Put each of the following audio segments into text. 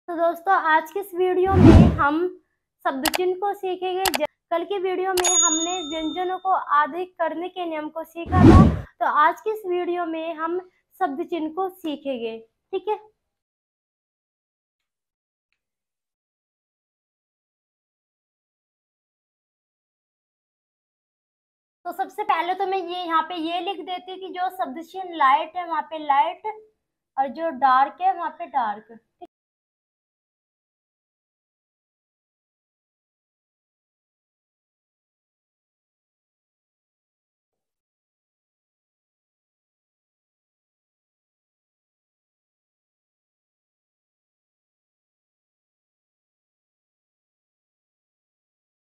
तो दोस्तों आज की इस वीडियो में हम शब्द चिन्ह को सीखेंगे। कल की वीडियो में हमने व्यंजनों को अधिक करने के नियम को सीखा था, तो आज की इस वीडियो में हम शब्द चिन्ह को सीखेंगे। ठीक है, तो सबसे पहले तो मैं ये यहाँ पे ये लिख देती हूँ कि जो शब्द चिन्ह लाइट है वहां पे लाइट और जो डार्क है वहां पे डार्क।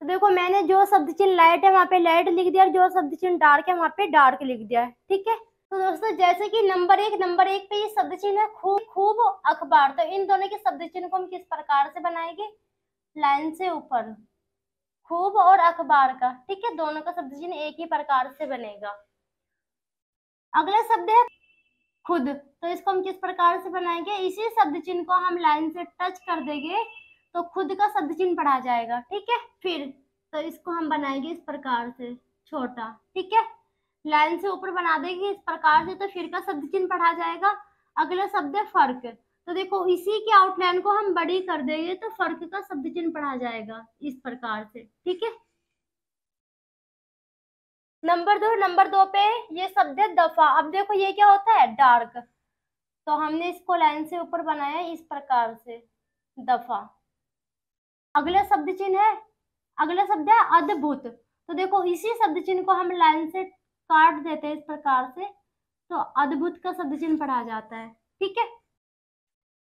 तो देखो मैंने जो शब्द चिन्ह लाइट है वहां पे लाइट लिख दिया और जो शब्द चिन्ह डार्क है वहां पे डार्क लिख दिया है। ठीक है, तो दोस्तों जैसे कि नंबर एक पे ये शब्द चिन्ह है खूब खूब अखबार, तो इन दोनों के शब्द चिन्ह को हम किस प्रकार से बनाएंगे? लाइन से ऊपर खूब और अखबार का। ठीक है, दोनों का शब्द चिन्ह एक ही प्रकार से बनेगा। अगला शब्द है खुद, तो इसको हम किस प्रकार से बनाएंगे? इसी शब्द चिन्ह को हम लाइन से टच कर देंगे तो खुद का शब्द चिन्ह पढ़ा जाएगा। ठीक है, फिर तो इसको हम बनाएंगे इस प्रकार से छोटा। ठीक है, लाइन से ऊपर बना देंगे इस प्रकार से तो फिर का शब्द चिन्ह पढ़ा जाएगा। अगला शब्द है फर्क, तो देखो इसी के आउटलाइन को हम बड़ी कर देंगे तो फर्क का शब्द चिन्ह पढ़ा जाएगा इस प्रकार से। ठीक है, नंबर दो पे ये शब्द है दफा। अब देखो ये क्या होता है? डार्क, तो हमने इसको लाइन से ऊपर बनाया इस प्रकार से दफा। अगला शब्द चिन्ह है अगला शब्द है अद्भुत, तो देखो इसी शब्द चिन्ह को हम लाइन से काट देते हैं इस प्रकार से तो अद्भुत का शब्द चिन्ह पढ़ा जाता है। ठीक है,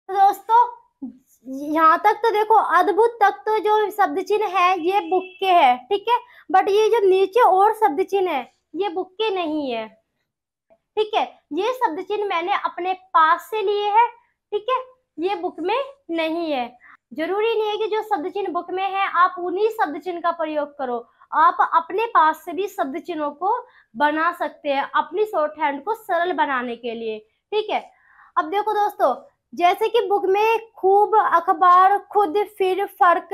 तो दोस्तों यहाँ तक तो देखो अद्भुत तक तो जो शब्द चिन्ह है ये बुक के है। ठीक है, बट ये जो नीचे और शब्द चिन्ह है ये बुक के नहीं है। ठीक है, ये शब्द चिन्ह मैंने अपने पास से लिए हैं। ठीक है, ये बुक में नहीं है। जरूरी नहीं है कि जो शब्द चिन्ह बुक में है आप उन्हीं शब्द चिन्ह का प्रयोग करो, आप अपने पास से भी शब्द चिन्हों को बना सकते हैं अपनी शॉर्ट हैंड को सरल बनाने के लिए। ठीक है, अब देखो दोस्तों जैसे कि बुक में खूब, अखबार, खुद, फिर, फर्क,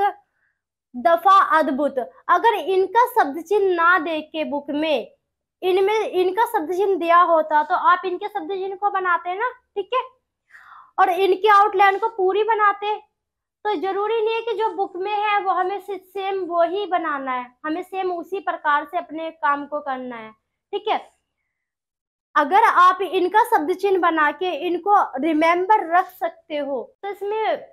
दफा, अद्भुत, अगर इनका शब्द चिन्ह ना दे के बुक में इनमें इनका शब्द चिन्ह दिया होता तो आप इनके शब्द चिन्ह को बनाते ना। ठीक है, और इनके आउटलाइन को पूरी बनाते। तो जरूरी नहीं है कि जो बुक में है वो हमें सेम वो ही बनाना है, हमें सेम उसी प्रकार से अपने काम को करना है। ठीक है, अगर आप इनका शब्द चिन्ह बना के इनको रिमेम्बर रख सकते हो तो इसमें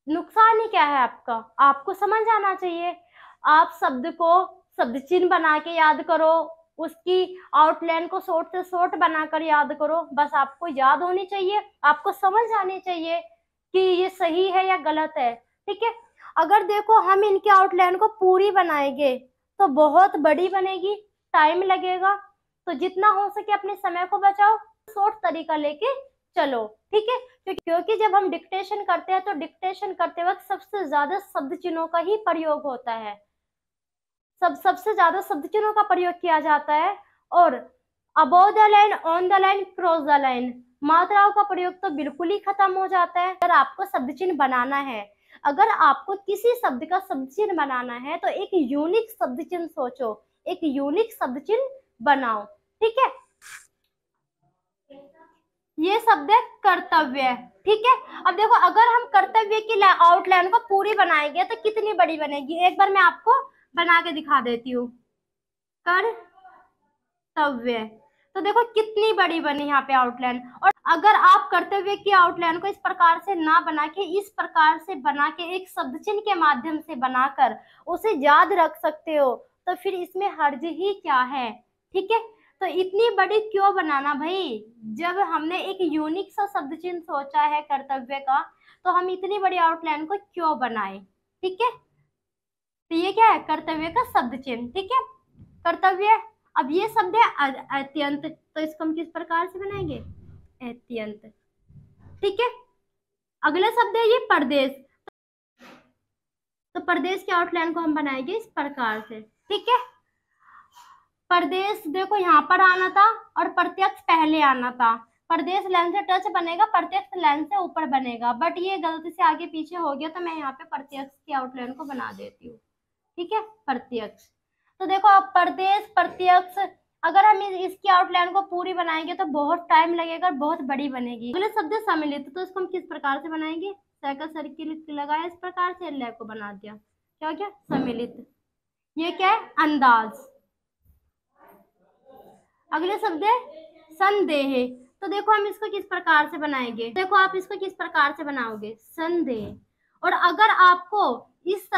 नुकसान ही क्या है आपका? आपको समझ आना चाहिए। आप शब्द को शब्द चिन्ह बना के याद करो, उसकी आउटलाइन को शॉर्ट से शॉर्ट बनाकर याद करो, बस आपको याद होनी चाहिए, आपको समझ आनी चाहिए कि ये सही है या गलत है। ठीक है, अगर देखो हम इनके आउटलाइन को पूरी बनाएंगे तो बहुत बड़ी बनेगी, टाइम लगेगा, तो जितना हो सके अपने समय को बचाओ, शॉर्ट तरीका लेके चलो। ठीक है, क्योंकि जब हम डिक्टेशन करते हैं तो डिक्टेशन करते वक्त सबसे ज्यादा शब्द चिन्हों का ही प्रयोग होता है, सबसे ज्यादा शब्द चिन्हों का प्रयोग किया जाता है। और above the line, on the line, cross the line, मात्राओं का प्रयोग तो बिल्कुल ही खत्म हो जाता है। अगर आपको शब्द चिन्ह बनाना है, अगर आपको किसी शब्द का शब्द चिन्ह बनाना है तो एक यूनिक शब्द चिन्ह सोचो, एक यूनिक शब्द चिन्ह बनाओ। ठीक है, ये शब्द है कर्तव्य। ठीक है, अब देखो अगर हम कर्तव्य की आउटलाइन को पूरी बनाएंगे तो कितनी बड़ी बनेगी, एक बार मैं आपको बना के दिखा देती हूँ। कर्तव्य, तो देखो कितनी बड़ी बनी यहाँ पे आउटलाइन। और अगर आप कर्तव्य की आउटलाइन को इस प्रकार से ना बना के इस प्रकार से बना के एक शब्द चिन्ह के माध्यम से बनाकर उसे याद रख सकते हो तो फिर इसमें हर्ज ही क्या है? ठीक है, तो इतनी बड़ी क्यों बनाना भाई? जब हमने एक यूनिक सा शब्द चिन्ह सोचा है कर्तव्य का तो हम इतनी बड़ी आउटलाइन को क्यों बनाए? ठीक है, तो ये क्या है? कर्तव्य का शब्द चिन्ह। ठीक है, कर्तव्य। अब ये शब्द है अत्यंत, तो इसको हम किस प्रकार से बनाएंगे? अत्यंत। ठीक है, अगला शब्द है ये परदेश, तो परदेश के आउटलाइन को हम बनाएंगे इस प्रकार से। ठीक है, परदेश देखो यहाँ पर आना था और प्रत्यक्ष पहले आना था, प्रदेश लाइन से टच बनेगा, प्रत्यक्ष लाइन से ऊपर बनेगा। बट ये गलती से आगे पीछे हो गया, तो मैं यहाँ पे प्रत्यक्ष की आउटलाइन को बना देती हूँ। ठीक है, प्रत्यक्ष। तो देखो अब प्रदेश प्रत्यक्ष, अगर हम इसकी आउटलाइन को पूरी बनाएंगे तो बहुत टाइम लगेगा और बहुत बड़ी बनेगी। अगले शब्द सम्मिलित, तो इसको हम किस प्रकार से बनाएंगे? साइकिल सर्किल लगाया इस प्रकार से, लय को बना दिया, क्या हो गया? सम्मिलित। ये क्या है? अंदाज। अगले शब्द है संदेह, तो देखो हम इसको किस प्रकार से बनाएंगे? देखो आप इसको किस प्रकार से बनाओगे? संदेह। और अगर आपको इस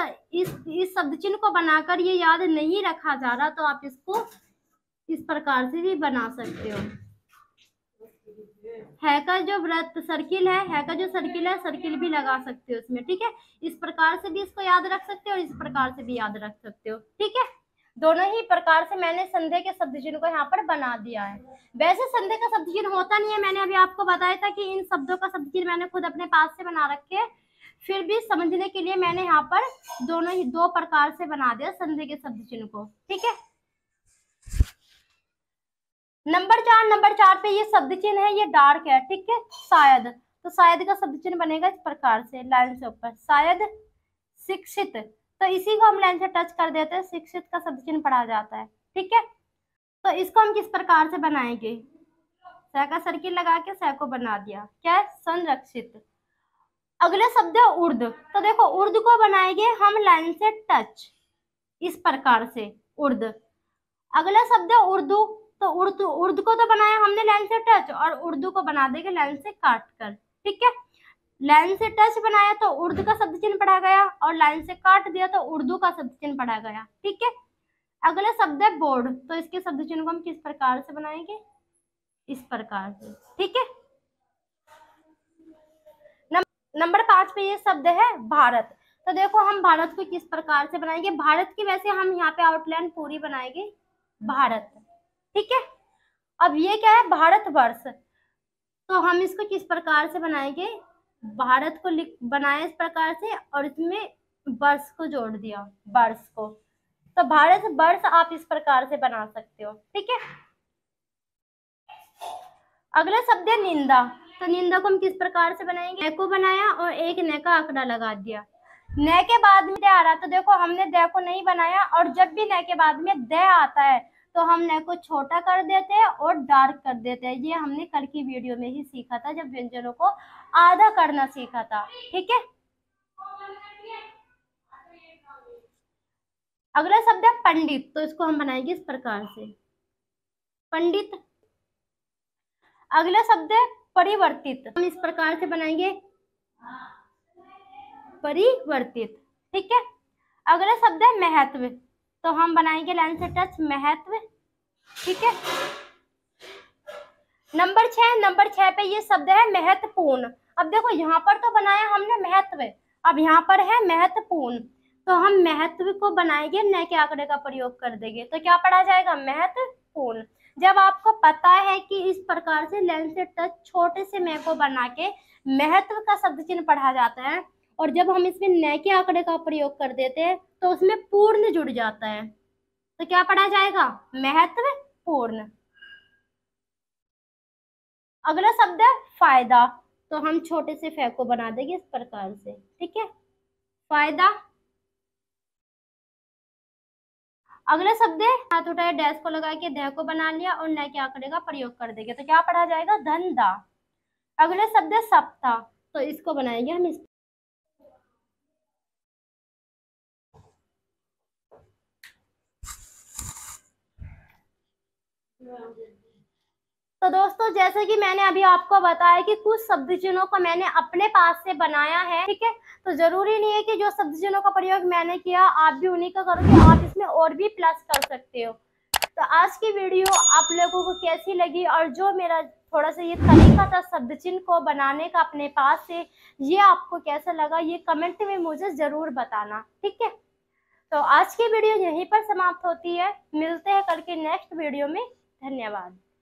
शब्द चिन्ह को बनाकर ये याद नहीं रखा जा रहा, तो आप इसको इस प्रकार से भी बना सकते हो। है का जो वृत्त सर्किल है का जो सर्किल है, सर्किल भी लगा सकते हो इसमें। ठीक है, इस प्रकार से भी इसको याद रख सकते हो और इस प्रकार से भी याद रख सकते हो। ठीक है, दोनों ही प्रकार से मैंने संदेह के शब्द चिन्ह को यहाँ पर बना दिया है। वैसे संदेह का शब्द चिन्ह होता नहीं है, मैंने अभी आपको बताया था कि इन शब्दों का शब्द चिन्ह मैंने खुद अपने पास से बना रखे हैं। फिर भी समझने के लिए मैंने यहाँ पर दोनों ही दो प्रकार से बना दिया संदेह के शब्द चिन्ह को। ठीक है, नंबर 4 पे ये शब्द चिन्ह है, ये डार्क है। ठीक है, शायद, तो शायद का शब्द चिन्ह बनेगा इस प्रकार से, लाइन से ऊपर, शायद शिक्षित, तो इसी को हम लाइन से टच कर देते हैं, शिक्षित का शब्द चिन्ह पढ़ा जाता है। ठीक है, तो इसको हम किस प्रकार से बनाएंगे? सह का सर्किल लगा के सह को बना दिया, क्या है? संरक्षित। अगले शब्द है उर्द, तो देखो उर्द को बनाएंगे हम लाइन से टच, इस प्रकार से, उर्द। अगला शब्द है उर्दू, तो उर्दू को तो बनाया हमने लाइन से टच, और उर्दू को बना देंगे लाइन से काट कर। ठीक है, लाइन से टच बनाया तो उर्दू का शब्द चिन्ह पढ़ा गया, और लाइन से काट दिया तो उर्दू का शब्द चिन्ह पढ़ा गया। ठीक है, अगला शब्द है बोर्ड, तो इसके शब्द चिन्ह को हम किस प्रकार से बनाएंगे? इस प्रकार से। ठीक है, नंबर 5 पे ये शब्द है भारत, तो देखो हम भारत को किस प्रकार से बनाएंगे? भारत की वैसे हम यहाँ पे आउटलाइन पूरी बनाएंगे, भारत। ठीक है, अब ये क्या है? भारतवर्ष, तो हम इसको किस प्रकार से बनाएंगे? भारत को बनाया इस प्रकार से, और इसमें वर्ष को जोड़ दिया, वर्ष को, तो भारत वर्ष आप इस प्रकार से बना सकते हो। ठीक है, अगला शब्द है निंदा, तो निंदा को हम किस प्रकार से बनाएंगे? न को बनाया और एक न का आंकड़ा लगा दिया, न के बाद में द आ रहा, तो देखो हमने द को नहीं बनाया, और जब भी न के बाद में द आता है तो हम न को छोटा कर देते हैं और डार्क कर देते हैं। ये हमने कल की वीडियो में ही सीखा था, जब व्यंजनों को आधा करना सीखा था। ठीक है, अगला शब्द है पंडित, तो इसको हम बनाएंगे इस प्रकार से, पंडित। अगला शब्द है परिवर्तित, हम इस प्रकार से बनाएंगे, परिवर्तित। ठीक है, अगला शब्द है महत्व, तो हम बनाएंगे लाइन से टच, महत्व। ठीक है, नंबर 6 पे ये शब्द है महत्वपूर्ण। अब देखो यहाँ पर तो बनाया हमने महत्व, अब यहाँ पर है महत्वपूर्ण, तो हम महत्व को बनाएंगे न के आंकड़े का प्रयोग कर देंगे, तो क्या पढ़ा जाएगा? महत्वपूर्ण। जब आपको पता है कि इस प्रकार से लाइन से टच छोटे से म को बना के महत्व का शब्द चिन्ह पढ़ा जाता है, और जब हम इसमें न के आंकड़े का प्रयोग कर देते हैं तो उसमें पूर्ण जुड़ जाता है, तो क्या पढ़ा जाएगा? महत्वपूर्ण। अगला शब्द है फायदा, तो हम छोटे से फै को बना देंगे इस प्रकार से। ठीक है, फायदा। अगला शब्द है, हाथ उठाए डैश को लगा के ध को बना लिया और न के आंकड़े का प्रयोग कर देंगे, तो क्या पढ़ा जाएगा? धंधा। अगले शब्द है सप्ताह, तो इसको बनाएंगे हम इस, तो दोस्तों जैसे कि मैंने अभी आपको बताया कि कुछ शब्द चिन्हों को मैंने अपने पास से बनाया है। ठीक है, तो जरूरी नहीं है कि जो शब्द चिन्हों का प्रयोग मैंने किया आप भी उन्हीं का करोगे, आप इसमें और भी प्लस कर सकते हो। तो आज की वीडियो आप लोगों को कैसी लगी, और जो मेरा थोड़ा सा ये तरीका था शब्द चिन्ह को बनाने का अपने पास से, ये आपको कैसा लगा, ये कमेंट में मुझे जरूर बताना। ठीक है, तो आज की वीडियो यहीं पर समाप्त होती है, मिलते हैं कल के नेक्स्ट वीडियो में। धन्यवाद।